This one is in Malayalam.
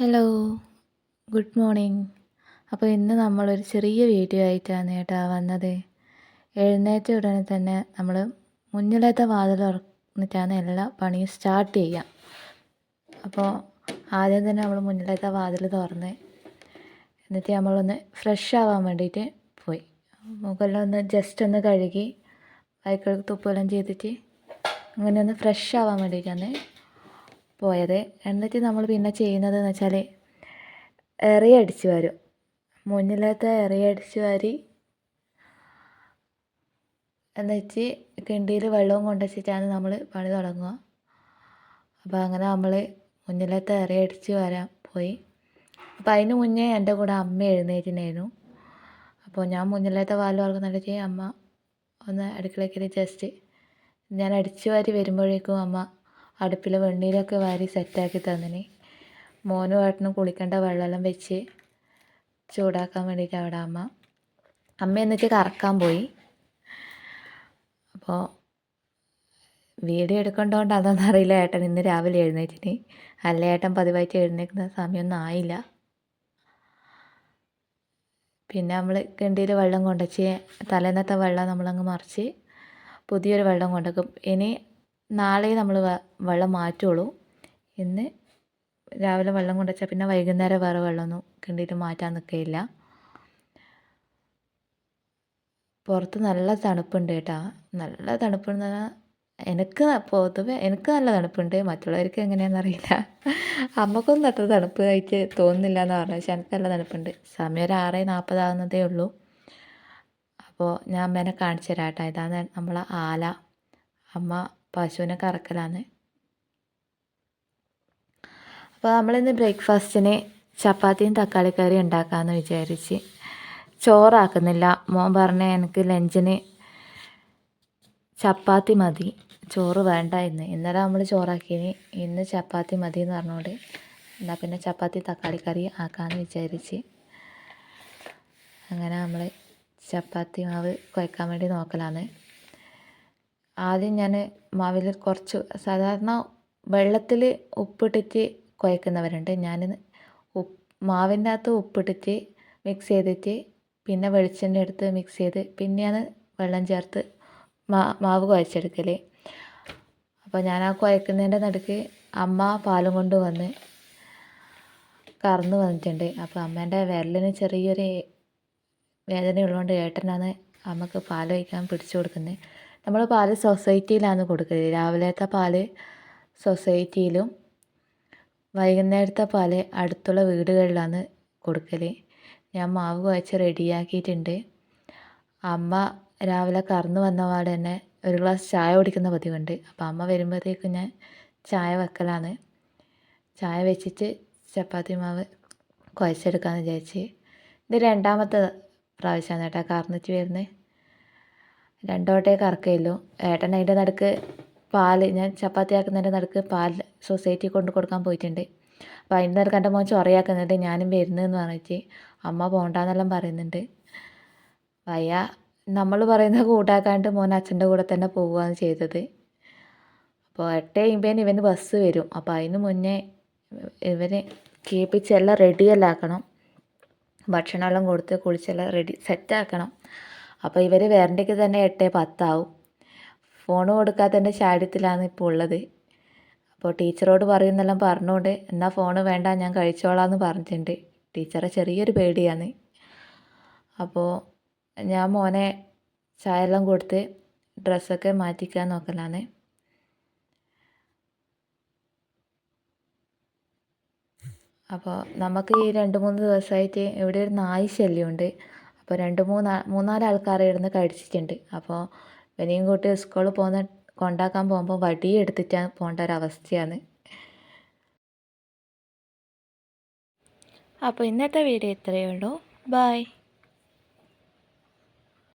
Hello, good morning. അപ്പോൾ ഇന്ന് നമ്മളൊരു ചെറിയ വീഡിയോ ആയിട്ടാണ് കേട്ടോ വന്നത്. എഴുന്നേറ്റ ഉടനെ തന്നെ നമ്മൾ മുന്നിലത്തെ വാതിൽ തുറന്നിട്ടാണ് എല്ലാ പണിയും സ്റ്റാർട്ട് ചെയ്യുക. അപ്പോൾ ആദ്യം തന്നെ നമ്മൾ മുന്നിലത്തെ വാതിൽ തുറന്ന് എന്നിട്ട് നമ്മളൊന്ന് ഫ്രഷ് ആവാൻ വേണ്ടിയിട്ട് പോയി. മുഖമെല്ലാം ഒന്ന് ജസ്റ്റ് ഒന്ന് കഴുകി വൈക്കൽ തുപ്പെല്ലാം ചെയ്തിട്ട് അങ്ങനെ ഒന്ന് ഫ്രഷ് ആവാൻ വേണ്ടിയിട്ടാണ് പോയത്. എന്നിട്ട് നമ്മൾ പിന്നെ ചെയ്യുന്നതെന്ന് വെച്ചാൽ എറിയടിച്ച് വരും. മുന്നിലത്തെ എറിയടിച്ച് വാരി എന്നിട്ട് കിണ്ടിയിൽ വെള്ളവും കൊണ്ടുവച്ചിട്ടാണ് നമ്മൾ പണി തുടങ്ങുക. അപ്പോൾ അങ്ങനെ നമ്മൾ മുന്നിലത്തെ എറിയടിച്ച് വരാൻ പോയി. അപ്പോൾ അതിന് മുന്നേ എൻ്റെ കൂടെ അമ്മ എഴുന്നേറ്റിനായിരുന്നു. അപ്പോൾ ഞാൻ മുന്നിലത്തെ വാല് തുറക്കുന്നുണ്ടെങ്കിൽ അമ്മ ഒന്ന് അടുക്കളയ്ക്ക് ജസ്റ്റ് ഞാൻ അടിച്ച് വാരി വരുമ്പോഴേക്കും അമ്മ അടുപ്പിൽ വെണ്ണീരൊക്കെ വാരി സെറ്റാക്കി തന്നിന്. മോനും ഏട്ടനും കുളിക്കേണ്ട വെള്ളമെല്ലാം വെച്ച് ചൂടാക്കാൻ വേണ്ടിയിട്ട് അവിടെ അമ്മ എന്നിട്ട് കറക്കാൻ പോയി. അപ്പോൾ വീഡിയോ എടുക്കേണ്ടതുകൊണ്ട് അതൊന്നും അറിയില്ല ഏട്ടൻ ഇന്ന് രാവിലെ എഴുന്നേറ്റിന്. അല്ല ഏട്ടൻ പതിവായിട്ട് എഴുന്നേൽക്കുന്ന സമയമൊന്നും ആയില്ല. പിന്നെ നമ്മൾ കിണ്ടിയിൽ വെള്ളം കൊണ്ടുവച്ച് തലേന്നത്തെ വെള്ളം നമ്മളങ്ങ് മറിച്ച് പുതിയൊരു വെള്ളം കൊണ്ടുവയ്ക്കും. ഇനി നാളെ നമ്മൾ വെള്ളം മാറ്റുള്ളൂ. ഇന്ന് രാവിലെ വെള്ളം കൊണ്ടുവച്ചാൽ പിന്നെ വൈകുന്നേരം വേറെ വെള്ളമൊന്നും കിണ്ടിയിട്ട് മാറ്റാൻ നിൽക്കുകയില്ല. പുറത്ത് നല്ല തണുപ്പുണ്ട് കേട്ടോ. നല്ല തണുപ്പെന്ന് പറഞ്ഞാൽ പൊതുവെ എനിക്ക് നല്ല തണുപ്പുണ്ട്. മറ്റുള്ളവർക്ക് എങ്ങനെയാണെന്നറിയില്ല. അമ്മക്കൊന്നും അത്ര തണുപ്പ് ആയിട്ട് തോന്നുന്നില്ല എന്ന് പറഞ്ഞു. പക്ഷെ എനിക്ക് നല്ല തണുപ്പുണ്ട്. സമയം ഒരു 6:40 ആകുന്നതേ ഉള്ളൂ. അപ്പോൾ ഞാൻ അമ്മേനെ കാണിച്ചു തരാം കേട്ടോ. ഇതാണ് നമ്മളെ ആല. അമ്മ പശുവിനെ കറക്കലാണ്. അപ്പോൾ നമ്മളിന്ന് ബ്രേക്ക്ഫാസ്റ്റിന് ചപ്പാത്തിയും തക്കാളിക്കറിയും ഉണ്ടാക്കാമെന്ന് വിചാരിച്ച്. ചോറാക്കുന്നില്ല. മോൻ പറഞ്ഞ എനിക്ക് ലഞ്ചിന് ചപ്പാത്തി മതി, ചോറ് വേണ്ട ഇന്നലെ നമ്മൾ ചോറാക്കിയതിന് ഇന്ന് ചപ്പാത്തി മതി എന്ന് പറഞ്ഞുകൊണ്ട് എന്നാൽ പിന്നെ ചപ്പാത്തി തക്കാളിക്കറി ആക്കാമെന്ന് വിചാരിച്ച്. അങ്ങനെ നമ്മൾ ചപ്പാത്തി മാവ് കുഴക്കാൻ വേണ്ടി നോക്കലാണ്. ആദ്യം ഞാൻ മാവിൽ കുറച്ച് സാധാരണ വെള്ളത്തിൽ ഉപ്പിട്ടിട്ട് കുഴക്കുന്നവരുണ്ട്. ഞാൻ മാവിൻ്റെ അകത്ത് ഉപ്പിട്ടിട്ട് മിക്സ് ചെയ്തിട്ട് പിന്നെ വെളിച്ചെണ്ണ എടുത്ത് മിക്സ് ചെയ്ത് പിന്നെയാണ് വെള്ളം ചേർത്ത് മാവ് കുഴച്ചെടുക്കൽ. അപ്പോൾ ഞാൻ ആ കുഴക്കുന്നതിൻ്റെ നടുക്ക് അമ്മ പാലും കൊണ്ട് വന്ന് കറന്ന് വന്നിട്ടുണ്ട്. അപ്പോൾ അമ്മേൻ്റെ വിരലിന് ചെറിയൊരു വേദനയുള്ളതുകൊണ്ട് ഏട്ടനാണ് അമ്മക്ക് പാൽ ഒഴിക്കാൻ പിടിച്ചു കൊടുക്കുന്നത്. നമ്മൾ പാൽ സൊസൈറ്റിയിലാണ് കൊടുക്കൽ. രാവിലത്തെ പാൽ സൊസൈറ്റിയിലും വൈകുന്നേരത്തെ പാൽ അടുത്തുള്ള വീടുകളിലാണ് കൊടുക്കൽ. ഞാൻ മാവ് കുഴച്ച് റെഡിയാക്കിയിട്ടുണ്ട്. അമ്മ രാവിലെ കറന്ന് വന്ന പാടെ തന്നെ ഒരു ഗ്ലാസ് ചായ കുടിക്കുന്ന പതിവുണ്ട്. അപ്പോൾ അമ്മ വരുമ്പോഴത്തേക്കും ഞാൻ ചായ വെക്കലാണ്. ചായ വെച്ചിട്ട് ചപ്പാത്തി മാവ് കുഴച്ചെടുക്കാമെന്ന് വിചാരിച്ച്. ഇത് രണ്ടാമത്തെ പ്രാവശ്യമാണ് കേട്ടോ കറന്നിട്ട് വരുന്നത്. 2 വട്ടമേ കറക്കുകയുള്ളൂ. ഏട്ടൻ അതിൻ്റെ നടുക്ക് പാൽ ഞാൻ ചപ്പാത്തി ആക്കുന്നതിൻ്റെ നടുക്ക് പാൽ സൊസൈറ്റി കൊണ്ട് കൊടുക്കാൻ പോയിട്ടുണ്ട്. അപ്പോൾ അതിൻ്റെ നടുക്ക് എൻ്റെ മോൻ ചൊറയാക്കുന്നുണ്ട് ഞാനും വരുന്നതെന്ന് പറഞ്ഞിട്ട്. അമ്മ പോകണ്ടെന്നെല്ലാം പറയുന്നുണ്ട്. വയ്യ നമ്മൾ പറയുന്ന കൂട്ടാക്കാണ്ട് മോൻ അച്ഛൻ്റെ കൂടെ തന്നെ പോവുകയാണ് ചെയ്തത്. അപ്പോൾ 8:50 ഇവന് ബസ് വരും. അപ്പോൾ അതിന് മുന്നേ ഇവന് കേൾപ്പിച്ച് എല്ലാം റെഡിയെല്ലാം ആക്കണം. ഭക്ഷണമെല്ലാം കൊടുത്ത് കുളിച്ചെല്ലാം റെഡി സെറ്റാക്കണം. അപ്പോൾ ഇവർ വരണ്ടേക്ക് തന്നെ 8:10 ആവും. ഫോൺ കൊടുക്കാത്തതിൻ്റെ ശാഠ്യത്തിലാണ് ഇപ്പോൾ ഉള്ളത്. അപ്പോൾ ടീച്ചറോട് പറയുന്നെല്ലാം പറഞ്ഞുകൊണ്ട് എന്നാൽ ഫോണ് വേണ്ട ഞാൻ കഴിച്ചോളാമെന്ന് പറഞ്ഞിട്ടുണ്ട്. ടീച്ചറെ ചെറിയൊരു പേടിയാണ്. അപ്പോൾ ഞാൻ മോനെ ചായ എല്ലാം കൊടുത്ത് ഡ്രസ്സൊക്കെ മാറ്റിക്കാൻ നോക്കലാണ്. അപ്പോൾ നമുക്ക് ഈ 2-3 ദിവസമായിട്ട് ഇവിടെ ഒരു നായ് ശല്യമുണ്ട്. അപ്പോൾ 2-3-4 ആൾക്കാരെ ഇരുന്ന് കടിച്ചിട്ടുണ്ട്. അപ്പോൾ ഇവനെയും കൂട്ടി സ്കൂളിൽ കൊണ്ടാക്കാൻ പോകുമ്പോൾ വടി എടുത്തിട്ട് പോകേണ്ട ഒരവസ്ഥയാണ്. അപ്പോൾ ഇന്നത്തെ വീഡിയോ ഇത്രയേ ഉള്ളൂ. ബൈ.